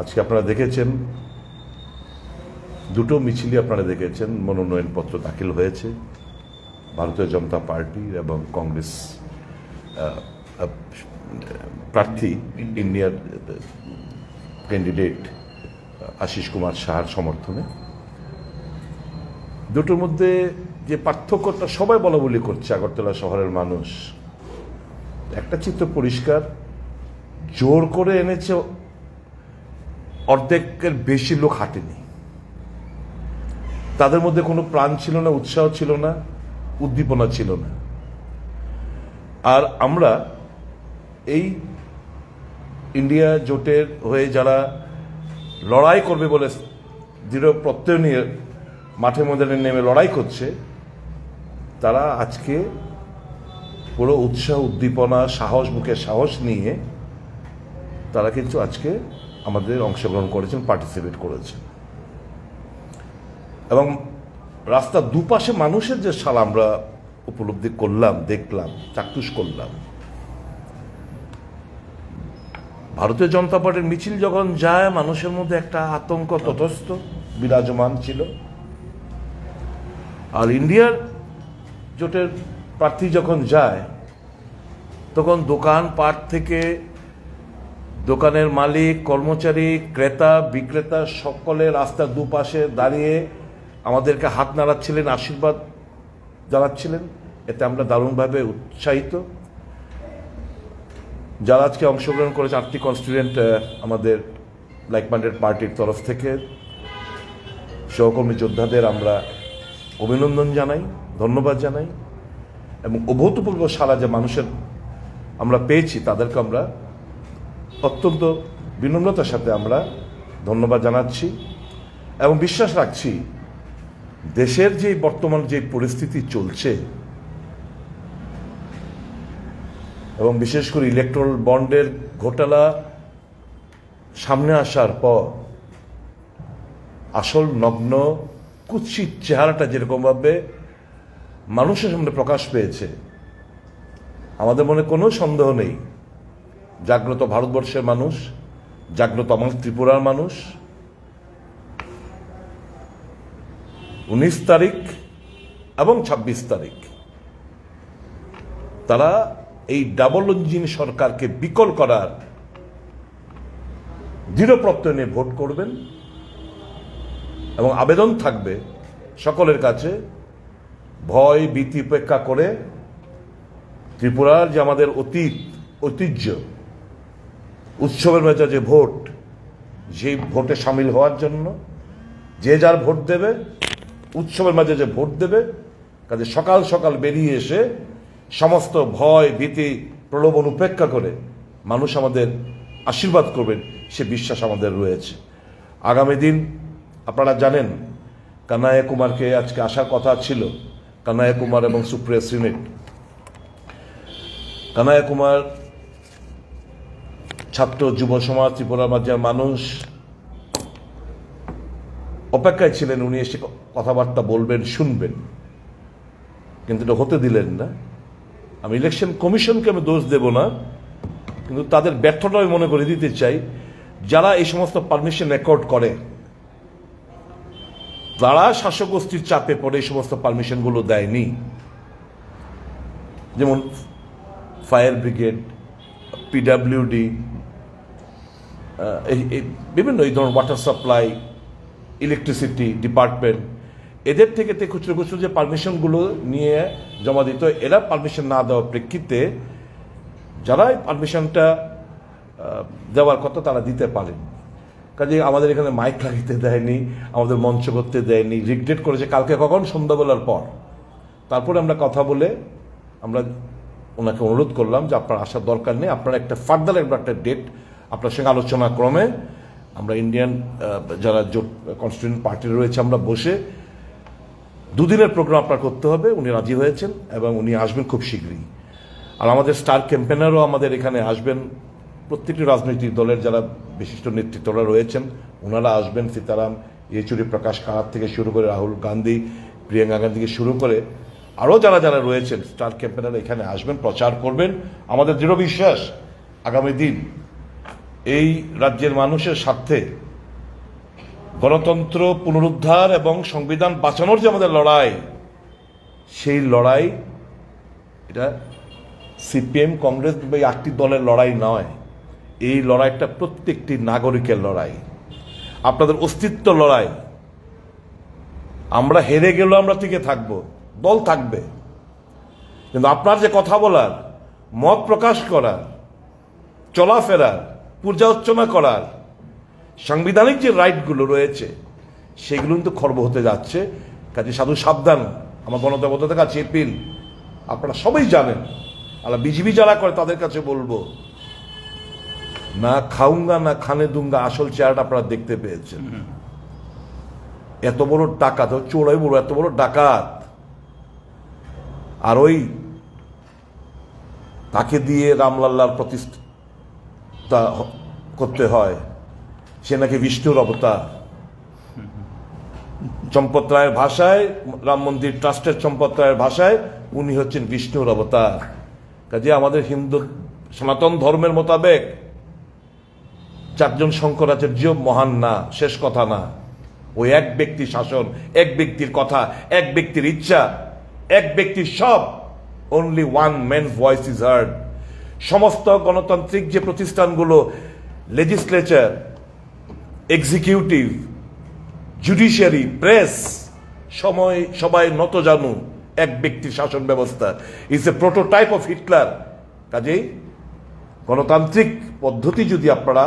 আজকে আপনারা দেখেছেন দুটো মিছিলই আপনারা দেখেছেন, মনোনয়নপত্র দাখিল হয়েছে ভারতীয় জনতা পার্টির এবং কংগ্রেস প্রার্থী ইন্ডিয়ার ক্যান্ডিডেট আশিস কুমার সাহার সমর্থনে। দুটোর মধ্যে যে পার্থক্যটা সবাই বলা বলি করছে আগরতলা শহরের মানুষ, একটা চিত্র পরিষ্কার, জোর করে এনেছে অর্ধেকের বেশি লোক হাঁটেনি, তাদের মধ্যে কোনো প্রাণ ছিল না, উৎসাহ ছিল না, উদ্দীপনা ছিল না। আর আমরা এই ইন্ডিয়া জোটের হয়ে যারা লড়াই করবে বলে দৃঢ় প্রত্যয় নিয়ে মাঠে ময়দানে নেমে লড়াই করছে, তারা আজকে পুরো উৎসাহ, উদ্দীপনা, সাহস, বুকে সাহস নিয়ে তারা কিন্তু আজকে আমাদের অংশগ্রহণ করেছেন, পার্টিসিপেট করেছেন। এবং রাস্তার দুপাশে মানুষের যে সাল আমরা উপলব্ধি করলাম, দেখলাম, চাক্ষুষ করলাম। ভারতীয় জনতা পার্টির মিছিল যখন যায়, মানুষের মধ্যে একটা আতঙ্ক তটস্থ বিরাজমান ছিল। আর ইন্ডিয়ার জোটের প্রার্থী যখন যায়, তখন দোকানপাট থেকে দোকানের মালিক, কর্মচারী, ক্রেতা, বিক্রেতা সকলে রাস্তার দুপাশে দাঁড়িয়ে আমাদেরকে হাত নাড়াচ্ছিলেন, আশীর্বাদ জানাচ্ছিলেন। এতে আমরা দারুণভাবে উৎসাহিত। যারা আজকে অংশগ্রহণ করেছে 8টি কনস্টিটিউয়েন্ট আমাদের লাইক মাইন্ডেড পার্টির তরফ থেকে সহকর্মী যোদ্ধাদের আমরা অভিনন্দন জানাই, ধন্যবাদ জানাই। এবং অভূতপূর্ব সাড়া যে মানুষের আমরা পেয়েছি, তাদেরকে আমরা অত্যন্ত বিনম্রতার সাথে আমরা ধন্যবাদ জানাচ্ছি এবং বিশ্বাস রাখছি দেশের যে বর্তমান যে পরিস্থিতি চলছে এবং বিশেষ করে ইলেকট্রাল বন্ডের ঘোটালা সামনে আসার পর আসল নগ্ন কুৎসিত চেহারাটা যেরকমভাবে মানুষের সামনে প্রকাশ পেয়েছে, আমাদের মনে কোনো সন্দেহ নেই জাগ্রত ভারতবর্ষের মানুষ, জাগ্রত আমার ত্রিপুরার মানুষ 19 তারিখ এবং 26 তারিখ তারা এই ডাবল ইঞ্জিন সরকারকে বিকল করার দৃঢ় প্রত্যয় নিয়ে ভোট করবেন। এবং আবেদন থাকবে সকলের কাছে, ভয় ভীতি উপেক্ষা করে ত্রিপুরার যে আমাদের ঐতিহ্য, উৎসবের মেজাজে ভোট, সেই ভোটে সামিল হওয়ার জন্য যে যার ভোট দেবে, উৎসবের মাঝে যে ভোট দেবে, কাজে সকাল সকাল বেরিয়ে এসে সমস্ত ভয় ভীতি প্রলোভন উপেক্ষা করে মানুষ আমাদের আশীর্বাদ করবেন, সে বিশ্বাস আমাদের রয়েছে। আগামী দিন আপনারা জানেন কানাইয়া কুমারকে আজকে আসার কথা ছিল, কানাইয়া কুমার এবং সুপ্রিয়া সিনেট। কানাইয়া কুমার ছাত্র যুব সমাজ, ত্রিপুরার মাঝে মানুষ অপেক্ষায় ছিলেন উনি এসে কথাবার্তা বলবেন, শুনবেন, কিন্তু এটা হতে দিলেন না। আমি ইলেকশন কমিশনকে আমি দোষ দেব না, কিন্তু তাদের ব্যর্থতা আমি মনে করে দিতে চাই। যারা এই সমস্ত পারমিশন রেকর্ড করে, তারা শাসক গোষ্ঠীর চাপে পড়ে এই সমস্ত পারমিশনগুলো দেয়নি। যেমন ফায়ার ব্রিগেড, পিডাব্লিউডি, বিভিন্ন এই ধরনের ওয়াটার সাপ্লাই, ইলেকট্রিসিটি ডিপার্টমেন্ট, এদের থেকে খুচরো খুচরো যে পারমিশনগুলো নিয়ে জমা দিত, এরা পারমিশন না দেওয়ার প্রেক্ষিতে যারা পারমিশনটা দেওয়ার কথা তারা দিতে পারেন। কাজে আমাদের এখানে মাইক লাগিতে দেয়নি, আমাদের মঞ্চ করতে দেয়নি, রিগ্রেট করেছে কালকে কখন সন্ধ্যাবেলার পর। তারপরে আমরা কথা বলে আমরা ওনাকে অনুরোধ করলাম যে আপনার আসার দরকার নেই, আপনার একটা ফার্দার একটা ডেট আপনার সঙ্গে আলোচনা ক্রমে আমরা ইন্ডিয়ান যারা জোট কনস্টিটিউয়েন্ট পার্টি রয়েছে আমরা বসে 2 দিনের প্রোগ্রাম আপনার করতে হবে। উনি রাজি হয়েছেন এবং উনি আসবেন খুব শীঘ্রই। আর আমাদের স্টার ক্যাম্পেনারও আমাদের এখানে আসবেন, প্রত্যেকটি রাজনৈতিক দলের যারা বিশিষ্ট নেতৃত্বরা রয়েছেন ওনারা আসবেন। সীতারাম ইয়েচুরি, প্রকাশ কারাত থেকে শুরু করে রাহুল গান্ধী, প্রিয়াঙ্কা গান্ধী থেকে শুরু করে আরও যারা যারা রয়েছেন স্টার ক্যাম্পেনার এখানে আসবেন, প্রচার করবেন। আমাদের দৃঢ় বিশ্বাস আগামী দিন এই রাজ্যের মানুষের স্বার্থে গণতন্ত্র পুনরুদ্ধার এবং সংবিধান বাঁচানোর যে আমাদের লড়াই, সেই লড়াই এটা সিপিএম কংগ্রেস বা এই 8টি দলের লড়াই নয়। এই লড়াইটা প্রত্যেকটি নাগরিকের লড়াই, আপনাদের অস্তিত্ব লড়াই। আমরা হেরে গেলেও আমরা টিকে থাকব, দল থাকবে, কিন্তু আপনার যে কথা বলার, মত প্রকাশ করার, চলাফেরার, পূজা অর্চনা করার সাংবিধানিক যে রাইটগুলো রয়েছে সেগুলো কিন্তু খর্ব হতে যাচ্ছে। কাজে সাধু সাবধান, আমার গণদেবতাদের কাছে এপিল, আপনারা সবাই জানেন, আলা বিজিবি যারা করে তাদের কাছে বলবো, না খাউঙ্গা না খানে দুঙ্গা আসল চেহারাটা আপনারা দেখতে পেয়েছেন। এত বড় ডাকাত, চোরাই বড়, এত বড় ডাকাত, আর ওই তাকে দিয়ে রামলাল্লার প্রতিষ্ঠা করতে হয়, সে নাকি বিষ্ণুর অবতার। চম্পত রায়ের ভাষায়, রাম মন্দির ট্রাস্টের চম্পত রায়ের ভাষায় উনি হচ্ছেন বিষ্ণুর অবতার। কাজে আমাদের হিন্দু সনাতন ধর্মের মোতাবেক 4 জন শঙ্করাচার্য মহান না, শেষ কথা না। ওই এক ব্যক্তি শাসন, এক ব্যক্তির কথা, এক ব্যক্তির ইচ্ছা, এক ব্যক্তির সব, only one man's voice is hard. সমস্ত গণতান্ত্রিক যে প্রতিষ্ঠানগুলো, লেজিসলেচার, এক্সিকিউটিভ, জুডিশিয়ারি, প্রেস, সবাই নত জানু এক ব্যক্তির শাসন ব্যবস্থা। Is a prototype of Hitler. কাজেই গণতান্ত্রিক পদ্ধতি যদি আপনারা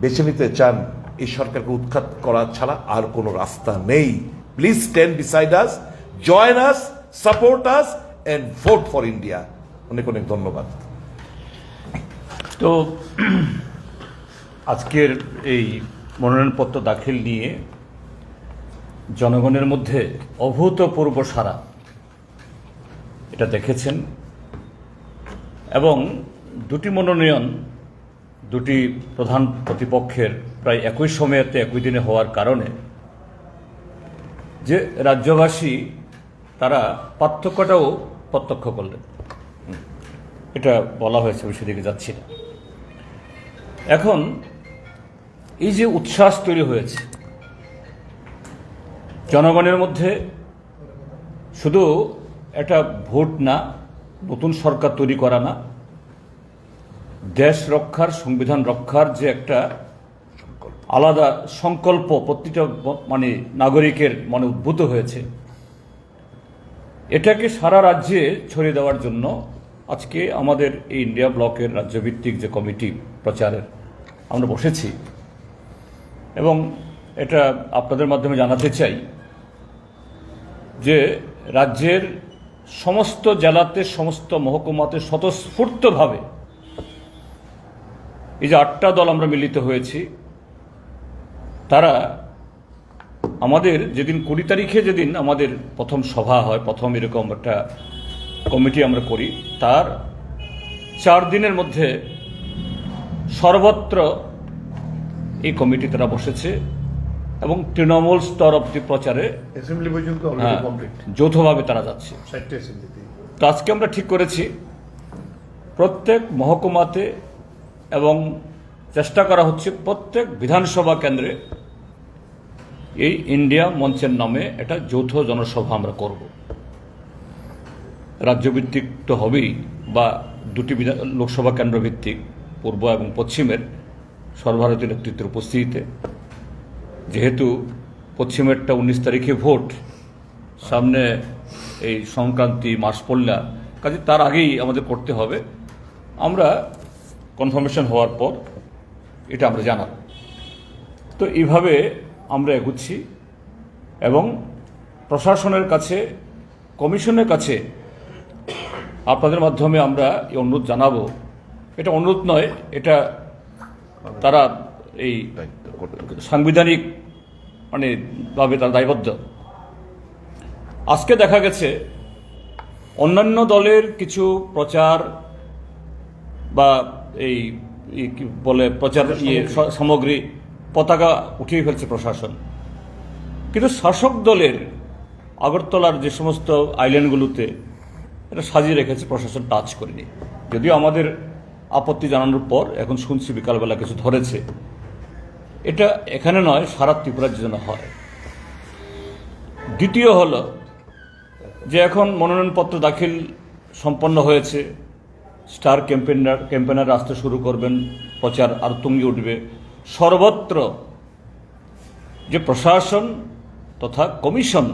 বেছে নিতে চান, এই সরকারকে উৎখাত করা ছাড়া আর কোনো রাস্তা নেই। Please stand beside us, join us, support us and vote for India. অনেক অনেক ধন্যবাদ। তো আজকের এই মনোনয়নপত্র দাখিল নিয়ে জনগণের মধ্যে অভূতপূর্ব সাড়া, এটা দেখেছেন। এবং দুটি মনোনয়ন দুটি প্রধান প্রতিপক্ষের প্রায় একই সময়েতে একই দিনে হওয়ার কারণে যে রাজ্যবাসী তারা পার্থক্যটাও প্রত্যক্ষ করলেন, এটা বলা হয়েছে, আমি সেদিকে যাচ্ছি না। এখন এই যে উচ্ছ্বাস তৈরি হয়েছে জনগণের মধ্যে, শুধু একটা ভোট না, নতুন সরকার তৈরি করা না, দেশ রক্ষার, সংবিধান রক্ষার যে একটা আলাদা সংকল্প প্রতিটা নাগরিকের মনে উদ্ভূত হয়েছে, এটাকে সারা রাজ্যে ছড়িয়ে দেওয়ার জন্য আজকে আমাদের এই ইন্ডিয়া ব্লকের রাজ্যভিত্তিক যে কমিটি প্রচারের আমরা বসেছি। এবং এটা আপনাদের মাধ্যমে জানাতে চাই যে রাজ্যের সমস্ত জেলাতে, সমস্ত মহকুমাতে স্বতঃস্ফূর্তভাবে এই যে 8টা দল আমরা মিলিত হয়েছি, তারা আমাদের যেদিন 20 তারিখে যেদিন আমাদের প্রথম সভা হয়, প্রথম এরকম একটা কমিটি আমরা করি, তার 4 দিনের মধ্যে সর্বত্র এই কমিটি তারা বসেছে এবং তৃণমূল স্তর অব্দি প্রচারে যৌথভাবে তারা যাচ্ছে। তো আজকে আমরা ঠিক করেছি প্রত্যেক মহকুমাতে, এবং চেষ্টা করা হচ্ছে প্রত্যেক বিধানসভা কেন্দ্রে এই ইন্ডিয়া মঞ্চের নামে একটা যৌথ জনসভা আমরা করব। রাজ্যভিত্তিক তো হবেই, বা দুটি লোকসভা কেন্দ্র ভিত্তিক, পূর্ব এবং পশ্চিমের সর্বভারতীয় নেতৃত্বের উপস্থিতিতে। যেহেতু পশ্চিমেরটা 19 তারিখে ভোট, সামনে এই সংক্রান্তি মাস পড়লা, কাজে তার আগেই আমাদের করতে হবে। আমরা কনফার্মেশন হওয়ার পর এটা আমরা জানাব। তো এইভাবে আমরা এগুচ্ছি এবং প্রশাসনের কাছে, কমিশনের কাছে আপনাদের মাধ্যমে আমরা এই অনুরোধ জানাবো। এটা অনুরোধ নয়, এটা তারা এই সাংবিধানিক ভাবে তারা দায়বদ্ধ। আজকে দেখা গেছে অন্যান্য দলের কিছু প্রচার বা এই কি বলে প্রচার সামগ্রী, পতাকা উঠিয়ে ফেলছে প্রশাসন, কিন্তু শাসক দলের আগরতলার যে সমস্ত আইল্যান্ডগুলোতে এটা সাজিয়ে রেখেছে, প্রশাসন টাচ করেনি। যদিও আমাদের আপত্তি জানানোর পর এখন শুনছি বিকালবেলা কিছু ধরেছে। এটা এখানে নয়, সারা ত্রিপুরার জন্য হয়। দ্বিতীয় হলো যে এখন মনোনয়নপত্র দাখিল সম্পন্ন হয়েছে, স্টার ক্যাম্পেনার আসতে শুরু করবেন, প্রচার আর তুঙ্গে উঠবে। সর্বত্র যে প্রশাসন তথা কমিশন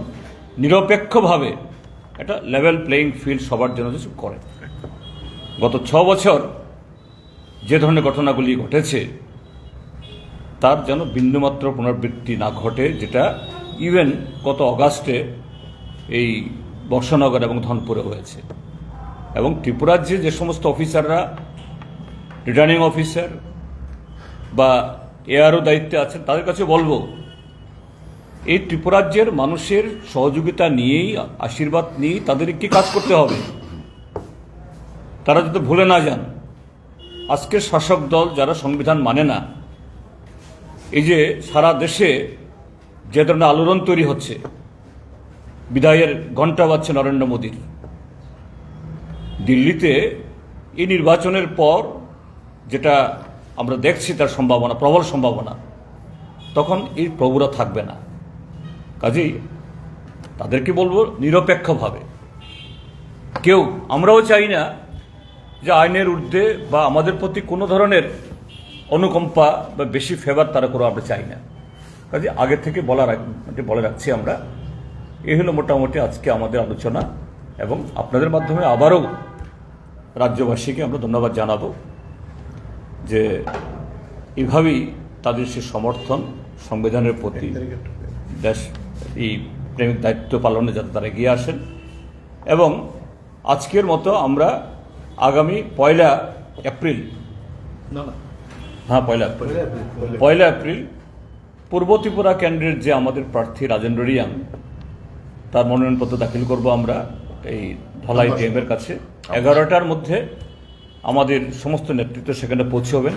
নিরপেক্ষভাবে একটা লেভেল প্লেয়িং ফিল্ড সবার জন্য কিছু করে। গত 6 বছর যে ধরনের ঘটনাগুলি ঘটেছে তার যেন বিন্দুমাত্র পুনরাবৃত্তি না ঘটে, যেটা ইভেন গত অগাস্টে এই বর্ষনগর এবং ধনপুরে হয়েছে। এবং ত্রিপুরার যে সমস্ত অফিসাররা রিটার্নিং অফিসার বা এআরও দায়িত্বে আছেন তাদের কাছে বলবো, এই ত্রিপুরাজ্যের মানুষের সহযোগিতা নিয়েই, আশীর্বাদ নিয়েই তাদেরকে কাজ করতে হবে। তারা যাতে ভুলে না যান, আজকের শাসক দল যারা সংবিধান মানে না, এই যে সারা দেশে যে ধরনের আলোড়ন তৈরি হচ্ছে, বিদায়ের ঘণ্টা বাজছে নরেন্দ্র মোদীর, দিল্লিতে এই নির্বাচনের পর যেটা আমরা দেখছি তার সম্ভাবনা, প্রবল সম্ভাবনা, তখন এই প্রভুরা থাকবে না। কাজেই তাদেরকে বলবো নিরপেক্ষভাবে, কেউ, আমরাও চাই না যে আইনের ঊর্ধ্বে বা আমাদের প্রতি কোনো ধরনের অনুকম্পা বা বেশি ফেভার তারা করে আমরা চাই না। কাজে আগে থেকে বলে রাখছি আমরা। এই হলো মোটামুটি আজকে আমাদের আলোচনা, এবং আপনাদের মাধ্যমে আবারও রাজ্যবাসীকে আমরা ধন্যবাদ জানাবো যে এইভাবেই তাদের সে সমর্থন সংবিধানের প্রতি, দেশ এই প্রেমিক দায়িত্ব পালনে যাতে তারা এগিয়ে আসেন। এবং আজকের মতো আমরা আগামী 1 এপ্রিল, হ্যাঁ 1 এপ্রিল পূর্ব ত্রিপুরা কেন্দ্রের যে আমাদের প্রার্থী রাজেন্দ্র রিয়াং, তার মনোনয়নপত্র দাখিল করব আমরা এই ধলাই ডিএমের কাছে। 11টার মধ্যে আমাদের সমস্ত নেতৃত্ব সেখানে পৌঁছবেন,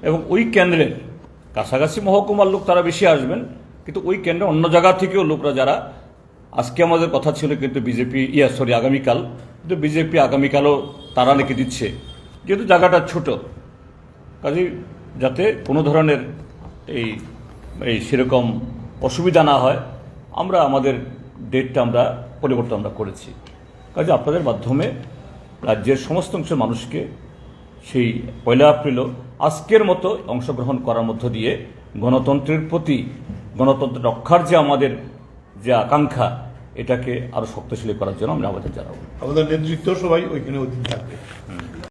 এবং ওই কেন্দ্রের কাছাকাছি মহকুমার লোক তারা বেশি আসবেন, কিন্তু ওই কেন্দ্রে অন্য জায়গা থেকেও লোকরা, যারা আজকে আমাদের কথা ছিল কিন্তু বিজেপি আগামীকাল, কিন্তু বিজেপি আগামীকালও তারা লিখে দিচ্ছে, যেহেতু জায়গাটা ছোট। কাজেই যাতে কোনো ধরনের এই সেরকম অসুবিধা না হয়, আমরা আমাদের ডেটটা আমরা পরিবর্তন করেছি। কাজে আপনাদের মাধ্যমে রাজ্যের সমস্ত অংশের মানুষকে সেই 1 এপ্রিলও আজকের মতো অংশগ্রহণ করার মধ্য দিয়ে গণতন্ত্রের প্রতি, গণতন্ত্র রক্ষার যে আমাদের যে আকাঙ্ক্ষা, এটাকে আরো শক্তিশালী করার জন্য আমরা আবেদন জানাবো। আমাদের নেতৃত্ব সবাই ওইখানে থাকবে।